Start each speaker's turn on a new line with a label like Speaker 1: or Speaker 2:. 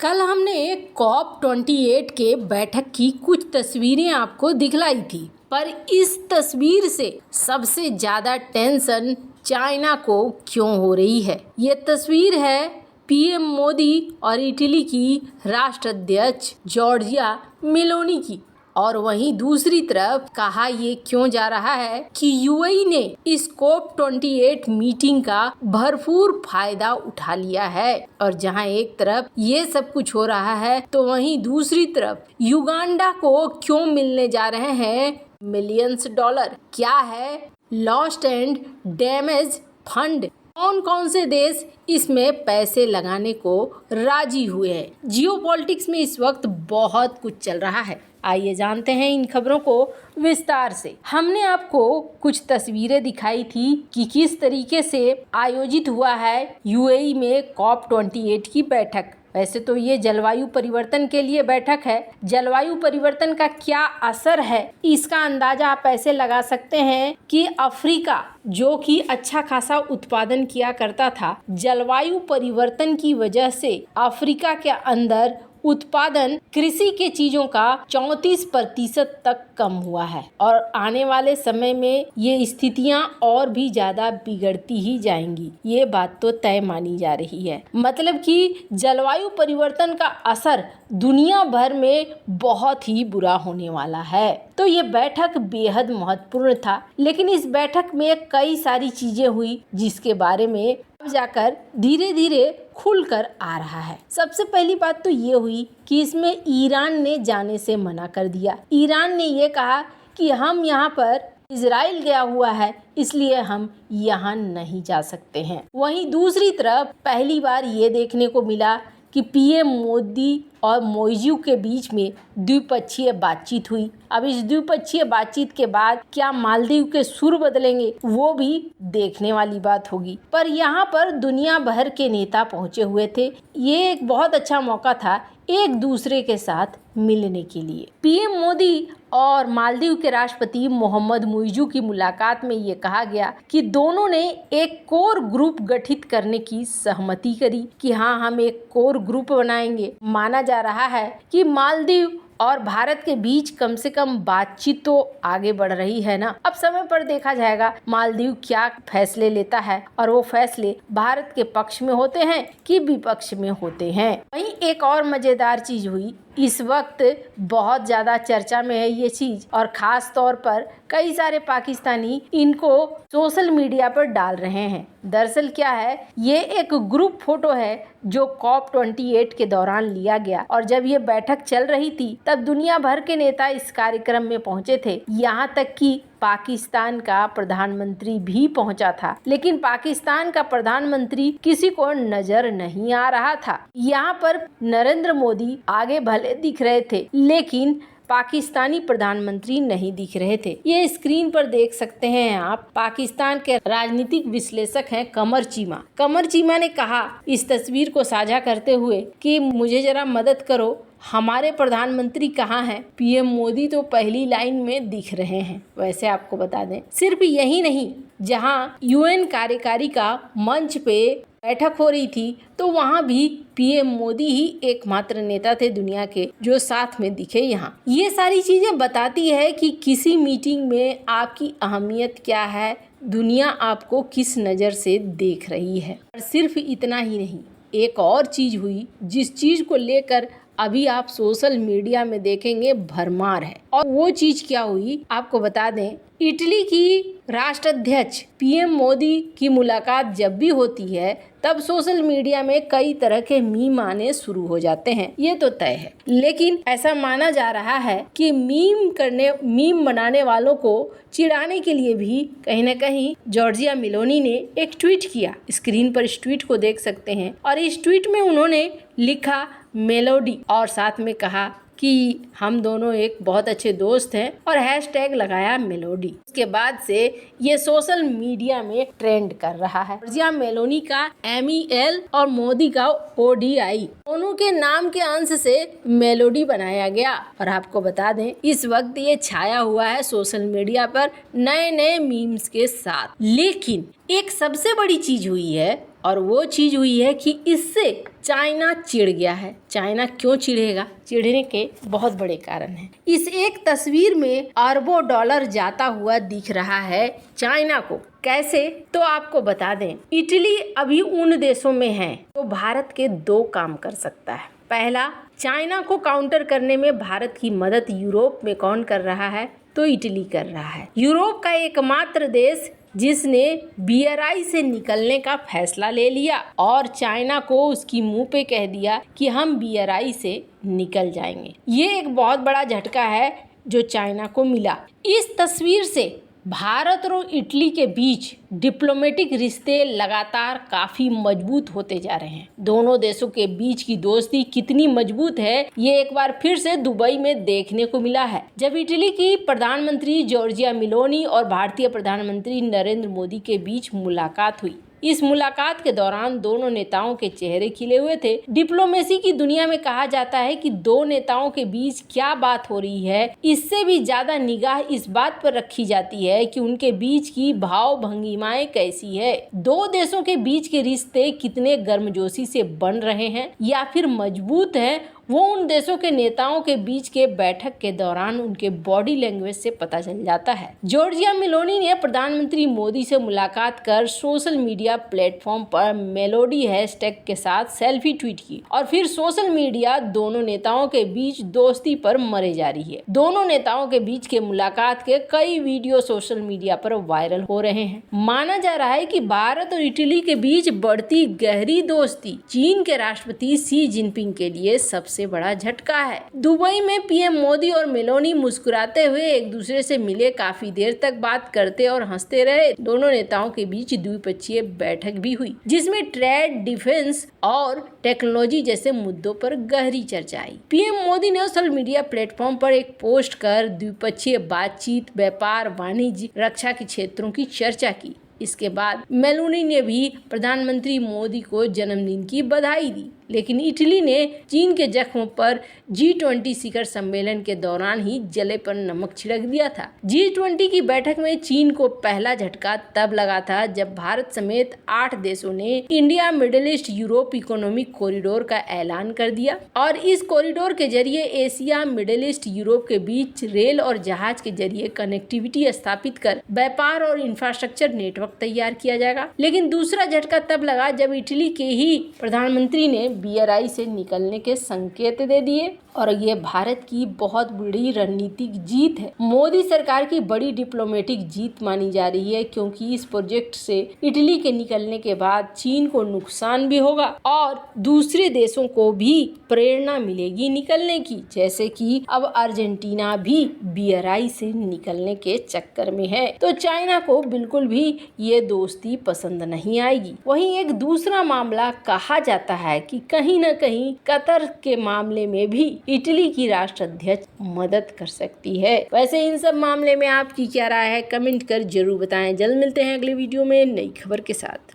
Speaker 1: कल हमने COP28 के बैठक की कुछ तस्वीरें आपको दिखलाई थी, पर इस तस्वीर से सबसे ज्यादा टेंशन चाइना को क्यों हो रही है। ये तस्वीर है पीएम मोदी और इटली की राष्ट्राध्यक्ष जॉर्जिया मेलोनी की। और वहीं दूसरी तरफ कहा ये क्यों जा रहा है कि यूएई ने इस COP28 मीटिंग का भरपूर फायदा उठा लिया है। और जहां एक तरफ ये सब कुछ हो रहा है तो वहीं दूसरी तरफ युगांडा को क्यों मिलने जा रहे हैं मिलियंस डॉलर। क्या है लॉस्ट एंड डैमेज फंड, कौन कौन से देश इसमें पैसे लगाने को राजी हुए हैं। जियोपॉलिटिक्स में इस वक्त बहुत कुछ चल रहा है। आइए जानते हैं इन खबरों को विस्तार से। हमने आपको कुछ तस्वीरें दिखाई थी कि किस तरीके से आयोजित हुआ है यूएई में COP28 की बैठक। वैसे तो ये जलवायु परिवर्तन के लिए बैठक है। जलवायु परिवर्तन का क्या असर है इसका अंदाजा आप ऐसे लगा सकते हैं कि अफ्रीका जो कि अच्छा खासा उत्पादन किया करता था, जलवायु परिवर्तन की वजह से अफ्रीका के अंदर उत्पादन कृषि के चीजों का 34% तक कम हुआ है। और आने वाले समय में ये स्थितियां और भी ज्यादा बिगड़ती ही जाएंगी। ये बात तो तय मानी जा रही है। मतलब कि जलवायु परिवर्तन का असर दुनिया भर में बहुत ही बुरा होने वाला है। तो ये बैठक बेहद महत्वपूर्ण था, लेकिन इस बैठक में कई सारी चीजें हुई जिसके बारे में अब जाकर धीरे धीरे खुलकर आ रहा है। सबसे पहली बात तो ये हुई कि इसमें ईरान ने जाने से मना कर दिया। ईरान ने ये कहा कि हम यहाँ पर इजराइल गया हुआ है, इसलिए हम यहाँ नहीं जा सकते हैं। वहीं दूसरी तरफ पहली बार ये देखने को मिला कि पीएम मोदी और मोइजू के बीच में द्विपक्षीय बातचीत हुई। अब इस द्विपक्षीय बातचीत के बाद क्या मालदीव के सुर बदलेंगे वो भी देखने वाली बात होगी। पर यहाँ पर दुनिया भर के नेता पहुँचे हुए थे। ये एक बहुत अच्छा मौका था एक दूसरे के साथ मिलने के लिए। पीएम मोदी और मालदीव के राष्ट्रपति मोहम्मद मुइजू की मुलाकात में ये कहा गया कि दोनों ने एक कोर ग्रुप गठित करने की सहमति करी कि हाँ, हम एक कोर ग्रुप बनाएंगे। माना जा रहा है कि मालदीव और भारत के बीच कम से कम बातचीत तो आगे बढ़ रही है ना। अब समय पर देखा जाएगा मालदीव क्या फैसले लेता है और वो फैसले भारत के पक्ष में होते हैं कि विपक्ष में होते हैं। वहीं एक और मजेदार चीज हुई, इस वक्त बहुत ज्यादा चर्चा में है ये चीज, और खास तौर पर कई सारे पाकिस्तानी इनको सोशल मीडिया पर डाल रहे हैं। दरअसल क्या है, ये एक ग्रुप फोटो है जो COP28 के दौरान लिया गया। और जब ये बैठक चल रही थी तब दुनिया भर के नेता इस कार्यक्रम में पहुंचे थे। यहाँ तक कि पाकिस्तान का प्रधानमंत्री भी पहुंचा था, लेकिन पाकिस्तान का प्रधानमंत्री किसी को नजर नहीं आ रहा था। यहाँ पर नरेंद्र मोदी आगे भले दिख रहे थे, लेकिन पाकिस्तानी प्रधानमंत्री नहीं दिख रहे थे। ये स्क्रीन पर देख सकते हैं आप। पाकिस्तान के राजनीतिक विश्लेषक हैं कमर चीमा। कमर चीमा ने कहा इस तस्वीर को साझा करते हुए कि मुझे जरा मदद करो, हमारे प्रधानमंत्री कहाँ हैं? पीएम मोदी तो पहली लाइन में दिख रहे हैं। वैसे आपको बता दें, सिर्फ यही नहीं, जहाँ यूएन कार्यकारी का मंच पे बैठक हो रही थी तो वहाँ भी पीएम मोदी ही एकमात्र नेता थे दुनिया के जो साथ में दिखे। यहाँ ये सारी चीजें बताती है कि किसी मीटिंग में आपकी अहमियत क्या है, दुनिया आपको किस नज़र से देख रही है। और सिर्फ इतना ही नहीं, एक और चीज हुई जिस चीज को लेकर अभी आप सोशल मीडिया में देखेंगे भरमार है। और वो चीज क्या हुई आपको बता दें, इटली की राष्ट्राध्यक्ष पीएम मोदी की मुलाकात जब भी होती है तब सोशल मीडिया में कई तरह के मीम आने शुरू हो जाते हैं, ये तो तय है। लेकिन ऐसा माना जा रहा है कि मीम बनाने वालों को चिढ़ाने के लिए भी कहीं न कहीं जॉर्जिया मेलोनी ने एक ट्वीट किया। स्क्रीन पर इस ट्वीट को देख सकते हैं। और इस ट्वीट में उन्होंने लिखा मेलोडी और साथ में कहा कि हम दोनों एक बहुत अच्छे दोस्त हैं और हैशटैग लगाया मेलोडी। उसके बाद से ये सोशल मीडिया में ट्रेंड कर रहा है। जॉर्जिया मेलोनी का MEL और मोदी का ODI दोनों के नाम के अंश से मेलोडी बनाया गया। और आपको बता दें इस वक्त ये छाया हुआ है सोशल मीडिया पर नए नए मीम्स के साथ। लेकिन एक सबसे बड़ी चीज हुई है और वो चीज हुई है कि इससे चाइना चिढ़ गया है। चाइना क्यों चिढ़ेगा? चिढ़ने के बहुत बड़े कारण हैं। इस एक तस्वीर में अरबों डॉलर जाता हुआ दिख रहा है चाइना को। कैसे? तो आपको बता दें, इटली अभी उन देशों में है तो भारत के दो काम कर सकता है। पहला, चाइना को काउंटर करने में भारत की मदद यूरोप में कौन कर रहा है? तो इटली कर रहा है। यूरोप का एकमात्र देश जिसने BRI से निकलने का फैसला ले लिया और चाइना को उसकी मुंह पे कह दिया कि हम BRI से निकल जाएंगे। ये एक बहुत बड़ा झटका है जो चाइना को मिला। इस तस्वीर से भारत और इटली के बीच डिप्लोमेटिक रिश्ते लगातार काफी मजबूत होते जा रहे हैं। दोनों देशों के बीच की दोस्ती कितनी मजबूत है ये एक बार फिर से दुबई में देखने को मिला है, जब इटली की प्रधानमंत्री जॉर्जिया मेलोनी और भारतीय प्रधानमंत्री नरेंद्र मोदी के बीच मुलाकात हुई। इस मुलाकात के दौरान दोनों नेताओं के चेहरे खिले हुए थे। डिप्लोमेसी की दुनिया में कहा जाता है कि दो नेताओं के बीच क्या बात हो रही है, इससे भी ज्यादा निगाह इस बात पर रखी जाती है कि उनके बीच की भाव भंगिमाएं कैसी है। दो देशों के बीच के रिश्ते कितने गर्मजोशी से बन रहे हैं या फिर मजबूत हैं, वो उन देशों के नेताओं के बीच के बैठक के दौरान उनके बॉडी लैंग्वेज से पता चल जाता है। जॉर्जिया मेलोनी ने प्रधानमंत्री मोदी से मुलाकात कर सोशल मीडिया प्लेटफॉर्म पर मेलोडी हैशटैग के साथ सेल्फी ट्वीट की और फिर सोशल मीडिया दोनों नेताओं के बीच दोस्ती पर मरे जा रही है। दोनों नेताओं के बीच के मुलाकात के कई वीडियो सोशल मीडिया पर वायरल हो रहे हैं। माना जा रहा है कि भारत और इटली के बीच बढ़ती गहरी दोस्ती चीन के राष्ट्रपति शी जिनपिंग के लिए सबसे बड़ा झटका है। दुबई में PM मोदी और मेलोनी मुस्कुराते हुए एक दूसरे से मिले, काफी देर तक बात करते और हंसते रहे। दोनों नेताओं के बीच द्विपक्षीय बैठक भी हुई जिसमें ट्रेड, डिफेंस और टेक्नोलॉजी जैसे मुद्दों पर गहरी चर्चा आई। PM मोदी ने सोशल मीडिया प्लेटफॉर्म पर एक पोस्ट कर द्विपक्षीय बातचीत, व्यापार, वाणिज्य, रक्षा के क्षेत्रों की चर्चा की। इसके बाद मेलोनी ने भी प्रधानमंत्री मोदी को जन्मदिन की बधाई दी, लेकिन इटली ने चीन के जख्म पर G20 शिखर सम्मेलन के दौरान ही जले पर नमक छिड़क दिया था। G20 की बैठक में चीन को पहला झटका तब लगा था जब भारत समेत 8 देशों ने India middle east Europe economic corridor का ऐलान कर दिया और इस कॉरिडोर के जरिए एशिया, मिडिल ईस्ट, यूरोप के बीच रेल और जहाज के जरिए कनेक्टिविटी स्थापित कर व्यापार और इंफ्रास्ट्रक्चर नेटवर्क तैयार किया जाएगा। लेकिन दूसरा झटका तब लगा जब इटली के ही प्रधानमंत्री ने BRI से निकलने के संकेत दे दिए और ये भारत की बहुत बड़ी रणनीतिक जीत है। मोदी सरकार की बड़ी डिप्लोमेटिक जीत मानी जा रही है क्योंकि इस प्रोजेक्ट से इटली के निकलने के बाद चीन को नुकसान भी होगा और दूसरे देशों को भी प्रेरणा मिलेगी निकलने की, जैसे कि अब अर्जेंटीना भी BRI से निकलने के चक्कर में है। तो चाइना को बिल्कुल भी ये दोस्ती पसंद नहीं आएगी। वहीं एक दूसरा मामला कहा जाता है कि कहीं न कहीं कतर के मामले में भी इटली की राष्ट्राध्यक्ष मदद कर सकती है। वैसे इन सब मामले में आपकी क्या राय है? कमेंट कर जरूर बताएं। जल्द मिलते हैं अगले वीडियो में नई खबर के साथ।